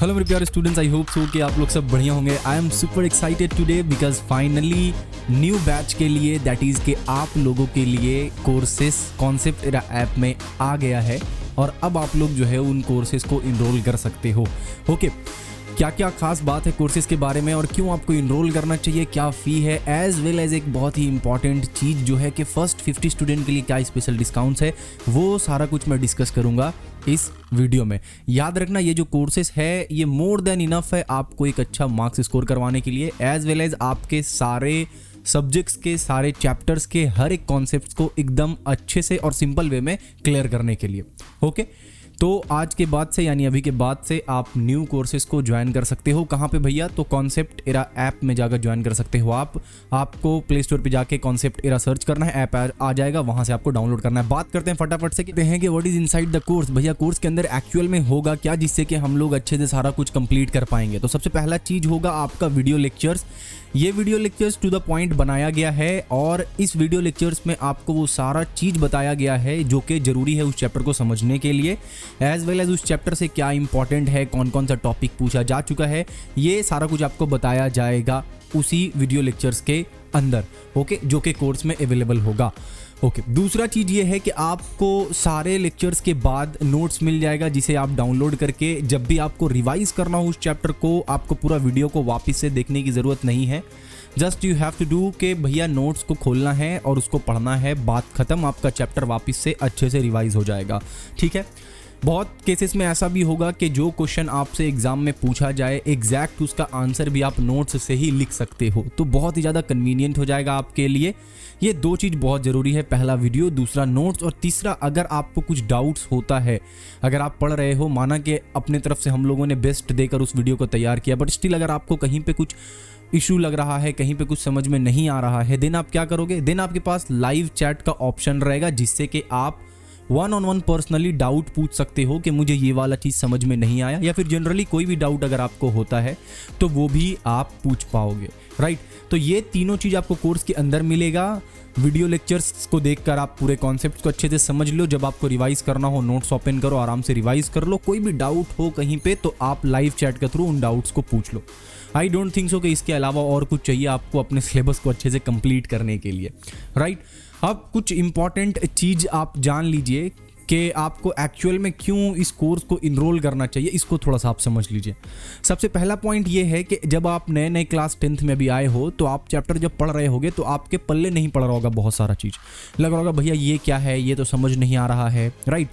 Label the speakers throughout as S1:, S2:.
S1: Hello मेरे प्यारे students, I hope so कि आप लोग सब बढ़िया होंगे। I am super excited today because finally new batch के लिए दैट इज़ कि आप लोगों के लिए कोर्सेस कॉन्सेप्ट एरा ऐप में आ गया है और अब आप लोग जो है उन कोर्सेज को इनरोल कर सकते हो। ओके, क्या क्या खास बात है कोर्सेज के बारे में और क्यों आपको इनरोल करना चाहिए, क्या फ़ी है, एज वेल एज एक बहुत ही इंपॉर्टेंट चीज़ जो है कि फर्स्ट 50 स्टूडेंट के लिए क्या स्पेशल डिस्काउंट्स है, वो सारा कुछ मैं डिस्कस करूंगा इस वीडियो में। याद रखना, ये जो कोर्सेज है ये मोर देन इनफ है आपको एक अच्छा मार्क्स स्कोर करवाने के लिए, एज वेल एज आपके सारे सब्जेक्ट्स के सारे चैप्टर्स के हर एक कॉन्सेप्ट्स को एकदम अच्छे से और सिंपल वे में क्लियर करने के लिए। ओके, तो आज के बाद से यानी अभी के बाद से आप न्यू कोर्सेज को ज्वाइन कर सकते हो। कहाँ पे भैया? तो कॉन्सेप्ट एरा ऐप में जाकर ज्वाइन कर सकते हो आपको प्ले स्टोर पे जाके कॉन्सेप्ट एरा सर्च करना है, ऐप आ जाएगा, वहाँ से आपको डाउनलोड करना है। बात करते हैं फटाफट से, कहते हैं कि what is inside the course. भैया कोर्स के अंदर एक्चुअल में होगा क्या जिससे कि हम लोग अच्छे से सारा कुछ कंप्लीट कर पाएंगे। तो सबसे पहला चीज़ होगा आपका वीडियो लेक्चर्स। ये video lectures to the point बनाया गया है और इस वीडियो लेक्चर्स में आपको वो सारा चीज़ बताया गया है जो कि ज़रूरी है उस चैप्टर को समझने के लिए, एज वेल एज उस चैप्टर से क्या इंपॉर्टेंट है, कौन कौन सा टॉपिक पूछा जा चुका है, ये सारा कुछ आपको बताया जाएगा उसी वीडियो लेक्चर्स के अंदर। ओके, जो कि कोर्स में अवेलेबल होगा। ओके, दूसरा चीज़ ये है कि आपको सारे लेक्चर्स के बाद नोट्स मिल जाएगा जिसे आप डाउनलोड करके जब भी आपको रिवाइज करना हो उस चैप्टर को, आपको पूरा वीडियो को वापस से देखने की ज़रूरत नहीं है। Just you have to do कि भैया नोट्स को खोलना है और उसको पढ़ना है, बात ख़त्म, आपका चैप्टर वापस से अच्छे से रिवाइज हो जाएगा। ठीक है, बहुत केसेस में ऐसा भी होगा कि जो क्वेश्चन आपसे एग्जाम में पूछा जाए एग्जैक्ट उसका आंसर भी आप नोट्स से ही लिख सकते हो, तो बहुत ही ज़्यादा कन्वीनियंट हो जाएगा आपके लिए। ये दो चीज़ बहुत ज़रूरी है, पहला वीडियो, दूसरा नोट्स, और तीसरा अगर आपको कुछ डाउट्स होता है, अगर आप पढ़ रहे हो, माना कि अपने तरफ से हम लोगों ने बेस्ट देकर उस वीडियो को तैयार किया, बट स्टिल अगर आपको कहीं पे कुछ इशू लग रहा है, कहीं पे कुछ समझ में नहीं आ रहा है, देन आप क्या करोगे? देन आपके पास लाइव चैट का ऑप्शन रहेगा जिससे कि आप 1-on-1 पर्सनली डाउट पूछ सकते हो कि मुझे ये वाला चीज़ समझ में नहीं आया, या फिर जनरली कोई भी डाउट अगर आपको होता है तो वो भी आप पूछ पाओगे। राइट, तो ये तीनों चीज़ आपको कोर्स के अंदर मिलेगा। वीडियो लेक्चर्स को देखकर आप पूरे कॉन्सेप्ट को अच्छे से समझ लो, जब आपको रिवाइज करना हो नोट्स ओपन करो, आराम से रिवाइज कर लो, कोई भी डाउट हो कहीं पे तो आप लाइव चैट के थ्रू उन डाउट्स को पूछ लो। आई डोंट थिंक सो कि इसके अलावा और कुछ चाहिए आपको अपने सिलेबस को अच्छे से कंप्लीट करने के लिए। राइट, अब कुछ इंपॉर्टेंट चीज़ आप जान लीजिए कि आपको एक्चुअल में क्यों इस कोर्स को इनरोल करना चाहिए, इसको थोड़ा सा आप समझ लीजिए। सबसे पहला पॉइंट ये है कि जब आप नए नए क्लास 10th में भी आए हो तो आप चैप्टर जब पढ़ रहे होगे तो आपके पल्ले नहीं पड़ रहा होगा, बहुत सारा चीज़ लग रहा होगा भैया ये क्या है, ये तो समझ नहीं आ रहा है। राइट,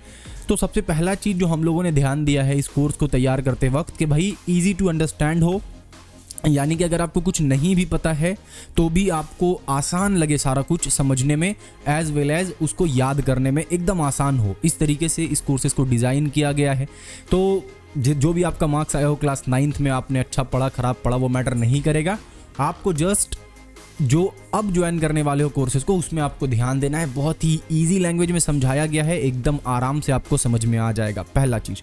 S1: तो सबसे पहला चीज़ जो हम लोगों ने ध्यान दिया है इस कोर्स को तैयार करते वक्त कि भाई ईजी टू अंडरस्टैंड हो, यानी कि अगर आपको कुछ नहीं भी पता है तो भी आपको आसान लगे सारा कुछ समझने में, एज वेल एज उसको याद करने में एकदम आसान हो, इस तरीके से इस कोर्सेज को डिज़ाइन किया गया है। तो जो भी आपका मार्क्स आया हो क्लास 9th में, आपने अच्छा पढ़ा ख़राब पढ़ा वो मैटर नहीं करेगा, आपको जस्ट जो अब ज्वाइन करने वाले हो कोर्सेज को उसमें आपको ध्यान देना है। बहुत ही इजी लैंग्वेज में समझाया गया है, एकदम आराम से आपको समझ में आ जाएगा, पहला चीज़।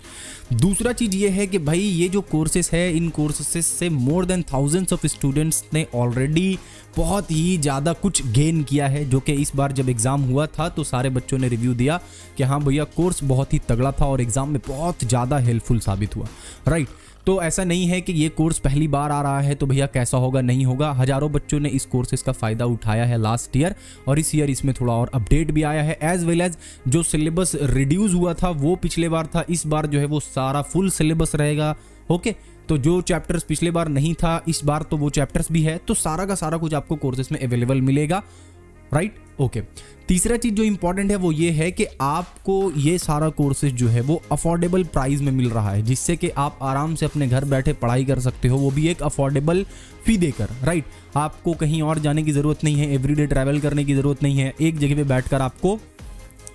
S1: दूसरा चीज़ ये है कि भाई ये जो कोर्सेज है, इन कोर्सेज से more than thousands of students ने ऑलरेडी बहुत ही ज़्यादा कुछ गेन किया है, जो कि इस बार जब एग्ज़ाम हुआ था तो सारे बच्चों ने रिव्यू दिया कि हाँ भैया कोर्स बहुत ही तगड़ा था और एग्ज़ाम में बहुत ज़्यादा हेल्पफुल साबित हुआ। राइट, तो ऐसा नहीं है कि ये कोर्स पहली बार आ रहा है तो भैया कैसा होगा, नहीं होगा। हज़ारों बच्चों ने इस कोर्सेज का फ़ायदा उठाया है लास्ट ईयर, और इस ईयर इसमें थोड़ा और अपडेट भी आया है, एज वेल एज जो सिलेबस रिड्यूस हुआ था वो पिछले बार था, इस बार जो है वो सारा फुल सिलेबस रहेगा। ओके, तो जो चैप्टर्स पिछले बार नहीं था इस बार तो वो चैप्टर्स भी है, तो सारा का सारा कुछ आपको कोर्सेज में अवेलेबल मिलेगा। Right, okay. तीसरा चीज़ जो इंपॉर्टेंट है वो ये है कि आपको ये सारा कोर्सेज जो है वो अफोर्डेबल प्राइस में मिल रहा है, जिससे कि आप आराम से अपने घर बैठे पढ़ाई कर सकते हो, वो भी एक अफोर्डेबल फी देकर। राइट, आपको कहीं और जाने की ज़रूरत नहीं है, एवरीडे ट्रैवल करने की ज़रूरत नहीं है, एक जगह पे बैठकर आपको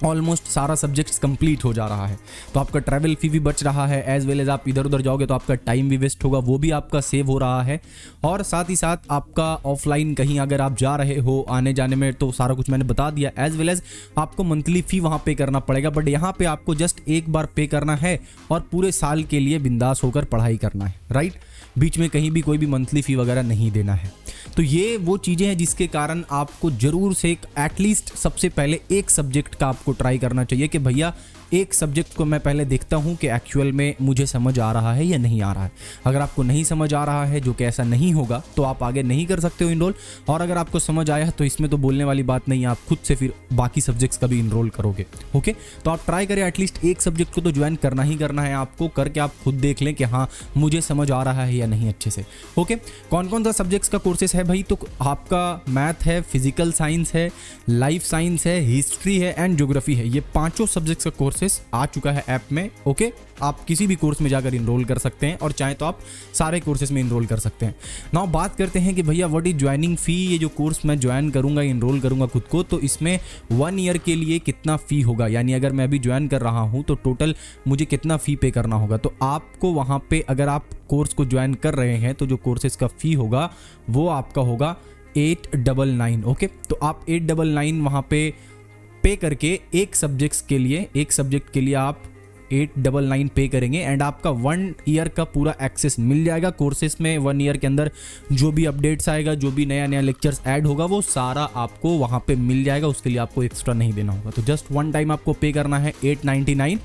S1: ऑलमोस्ट सारा सब्जेक्ट्स कंप्लीट हो जा रहा है, तो आपका ट्रैवल फी भी बच रहा है, एज वेल एज आप इधर उधर जाओगे तो आपका टाइम भी वेस्ट होगा, वो भी आपका सेव हो रहा है, और साथ ही साथ आपका ऑफलाइन कहीं अगर आप जा रहे हो आने जाने में तो सारा कुछ मैंने बता दिया, एज वेल एज आपको मंथली फ़ी वहाँ पे करना पड़ेगा, बट यहाँ पे आपको जस्ट एक बार पे करना है और पूरे साल के लिए बिंदास होकर पढ़ाई करना है। राइट, बीच में कहीं भी कोई भी मंथली फ़ी वगैरह नहीं देना है। तो ये वो चीज़ें हैं जिसके कारण आपको ज़रूर से एटलीस्ट सबसे पहले एक सब्जेक्ट का आपको ट्राई करना चाहिए कि भैया एक सब्जेक्ट को मैं पहले देखता हूँ कि एक्चुअल में मुझे समझ आ रहा है या नहीं आ रहा है। अगर आपको नहीं समझ आ रहा है, जो कि ऐसा नहीं होगा, तो आप आगे नहीं कर सकते हो इनरोल। और अगर आपको समझ आया तो इसमें तो बोलने वाली बात नहीं है, आप खुद से फिर बाकी सब्जेक्ट्स का भी इनरोल करोगे। ओके, तो आप ट्राई करें एटलीस्ट एक सब्जेक्ट को तो ज्वाइन करना ही करना है आपको, करके आप खुद देख लें कि हाँ मुझे समझ आ रहा है या नहीं अच्छे से। ओके, कौन कौन सा सब्जेक्ट्स का कोर्सेस है भाई? तो आपका मैथ है, फिजिकल साइंस है, लाइफ साइंस है, हिस्ट्री है एंड ज्योग्राफी है। ये पांचों सब्जेक्ट्स का कोर्सेस आ चुका है ऐप में। ओके, आप किसी भी कोर्स में जाकर इनरोल कर सकते हैं और चाहे तो आप सारे कोर्सेस में इनरोल कर सकते हैं। नाउ बात करते हैं कि भैया व्हाट इज ज्वाइनिंग फ़ी। ये जो कोर्स मैं ज्वाइन करूंगा, इनरोल करूंगा खुद को, तो इसमें 1 ईयर के लिए कितना फ़ी होगा, यानी अगर मैं अभी ज्वाइन कर रहा हूं तो टोटल मुझे कितना फ़ी पे करना होगा। तो आपको वहां पे अगर आप कोर्स को ज्वाइन कर रहे हैं तो जो कोर्सेज का फ़ी होगा वो आपका होगा 899। ओके, तो आप 899 वहाँ पे करके एक सब्जेक्ट के लिए आप 899 पे करेंगे एंड आपका 1 ईयर का पूरा एक्सेस मिल जाएगा कोर्सेस में। 1 ईयर के अंदर जो भी अपडेट्स आएगा, जो भी नया लेक्चर्स ऐड होगा, वो सारा आपको वहाँ पे मिल जाएगा। उसके लिए आपको एक्स्ट्रा नहीं देना होगा। तो जस्ट 1 टाइम आपको पे करना है 899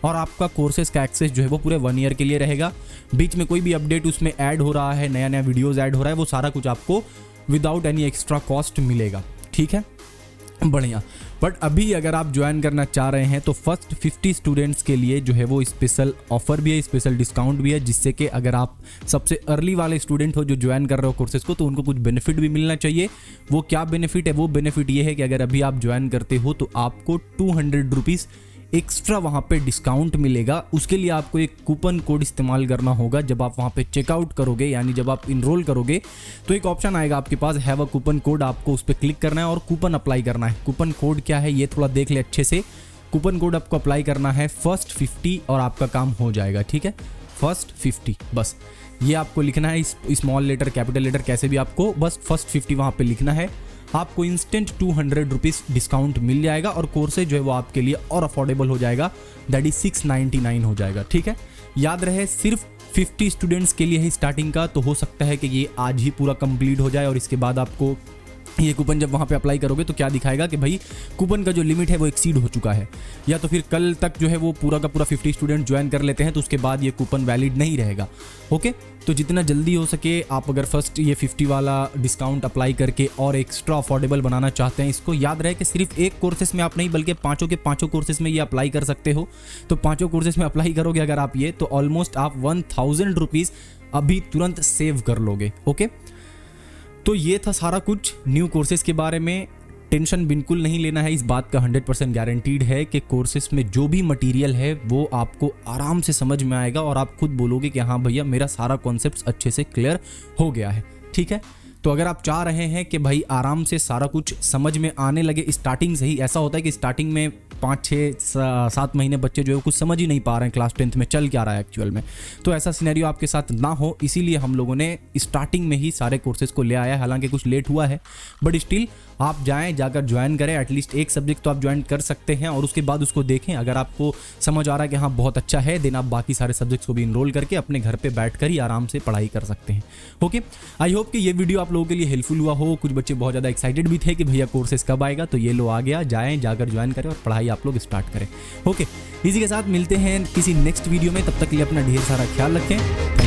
S1: और आपका कोर्सेज का एक्सेस जो है वो पूरे 1 ईयर के लिए रहेगा। बीच में कोई भी अपडेट उसमें ऐड हो रहा है, नया वीडियोज़ ऐड हो रहा है, वो सारा कुछ आपको विदाउट एनी एक्स्ट्रा कॉस्ट मिलेगा। ठीक है, बढ़िया। बट अभी अगर आप ज्वाइन करना चाह रहे हैं तो फर्स्ट 50 स्टूडेंट्स के लिए जो है वो स्पेशल ऑफर भी है, स्पेशल डिस्काउंट भी है, जिससे कि अगर आप सबसे अर्ली वाले स्टूडेंट हो जो ज्वाइन कर रहे हो कोर्सेज को, तो उनको कुछ बेनिफिट भी मिलना चाहिए। वो क्या बेनिफिट है? वो बेनिफिट ये है कि अगर अभी आप ज्वाइन करते हो तो आपको 200 रुपीज़ एक्स्ट्रा वहाँ पे डिस्काउंट मिलेगा। उसके लिए आपको एक कूपन कोड इस्तेमाल करना होगा। जब आप वहाँ पे चेकआउट करोगे, यानी जब आप इनरोल करोगे, तो एक ऑप्शन आएगा आपके पास, हैव अ कूपन कोड। आपको उस पर क्लिक करना है और कूपन अप्लाई करना है। कूपन कोड क्या है ये थोड़ा देख ले अच्छे से। कूपन कोड आपको अप्लाई करना है फर्स्ट 50 और आपका काम हो जाएगा। ठीक है, फर्स्ट 50 बस ये आपको लिखना है, स्मॉल लेटर कैपिटल लेटर कैसे भी, आपको बस फर्स्ट 50 वहाँ पे लिखना है। आपको इंस्टेंट 200 रुपीज़ डिस्काउंट मिल जाएगा और कोर्सेज जो है वो आपके लिए और अफोर्डेबल हो जाएगा, दैट इज 699 हो जाएगा। ठीक है, याद रहे सिर्फ 50 स्टूडेंट्स के लिए ही स्टार्टिंग का, तो हो सकता है कि ये आज ही पूरा कंप्लीट हो जाए और इसके बाद आपको ये कूपन जब वहाँ पे अप्लाई करोगे तो क्या दिखाएगा कि भाई कूपन का जो लिमिट है वो एक्सीड हो चुका है, या तो फिर कल तक जो है वो पूरा का पूरा 50 स्टूडेंट ज्वाइन कर लेते हैं तो उसके बाद ये कूपन वैलिड नहीं रहेगा। ओके, तो जितना जल्दी हो सके आप अगर फर्स्ट ये 50 वाला डिस्काउंट अप्लाई करके और एक्स्ट्रा अफोर्डेबल बनाना चाहते हैं इसको, याद रहे कि सिर्फ एक कोर्सेस में आप नहीं बल्कि पाँचों के पाँचों कोर्सेस में ये अप्लाई कर सकते हो। तो पाँचों कोर्सेस में अप्लाई करोगे अगर आप ये, तो ऑलमोस्ट आप 1000 रुपीज़ अभी तुरंत सेव कर लोगे। ओके, तो ये था सारा कुछ न्यू कोर्सेज के बारे में। टेंशन बिल्कुल नहीं लेना है, इस बात का 100% गारंटीड है कि कोर्सेज में जो भी मटेरियल है वो आपको आराम से समझ में आएगा और आप खुद बोलोगे कि हाँ भैया मेरा सारा कॉन्सेप्ट अच्छे से क्लियर हो गया है। ठीक है, तो अगर आप चाह रहे हैं कि भाई आराम से सारा कुछ समझ में आने लगे स्टार्टिंग से ही, ऐसा होता है कि स्टार्टिंग में 5, 6, 7 महीने बच्चे जो है कुछ समझ ही नहीं पा रहे हैं क्लास 10th में चल क्या रहा है एक्चुअल में, तो ऐसा सिनेरियो आपके साथ ना हो, इसीलिए हम लोगों ने स्टार्टिंग में ही सारे कोर्सेज को ले आया है। हालांकि कुछ लेट हुआ है बट स्टिल आप जाकर ज्वाइन करें। एटलीस्ट एक सब्जेक्ट तो आप ज्वाइन कर सकते हैं और उसके बाद उसको देखें। अगर आपको समझ आ रहा है कि हाँ बहुत अच्छा है, देन आप बाकी सारे सब्जेक्ट्स को भी इनरोल करके अपने घर पे बैठकर ही आराम से पढ़ाई कर सकते हैं। ओके, आई होप कि ये वीडियो आप लोगों के लिए हेल्पफुल हुआ हो। कुछ बच्चे बहुत ज़्यादा एक्साइटेड भी थे कि भैया कोर्सेज कब आएगा, तो ये लो आ गया, जाकर ज्वाइन करें और पढ़ाई आप लोग स्टार्ट करें। ओके, इसी के साथ मिलते हैं किसी नेक्स्ट वीडियो में, तब तक के लिए अपना ढेर सारा ख्याल रखें।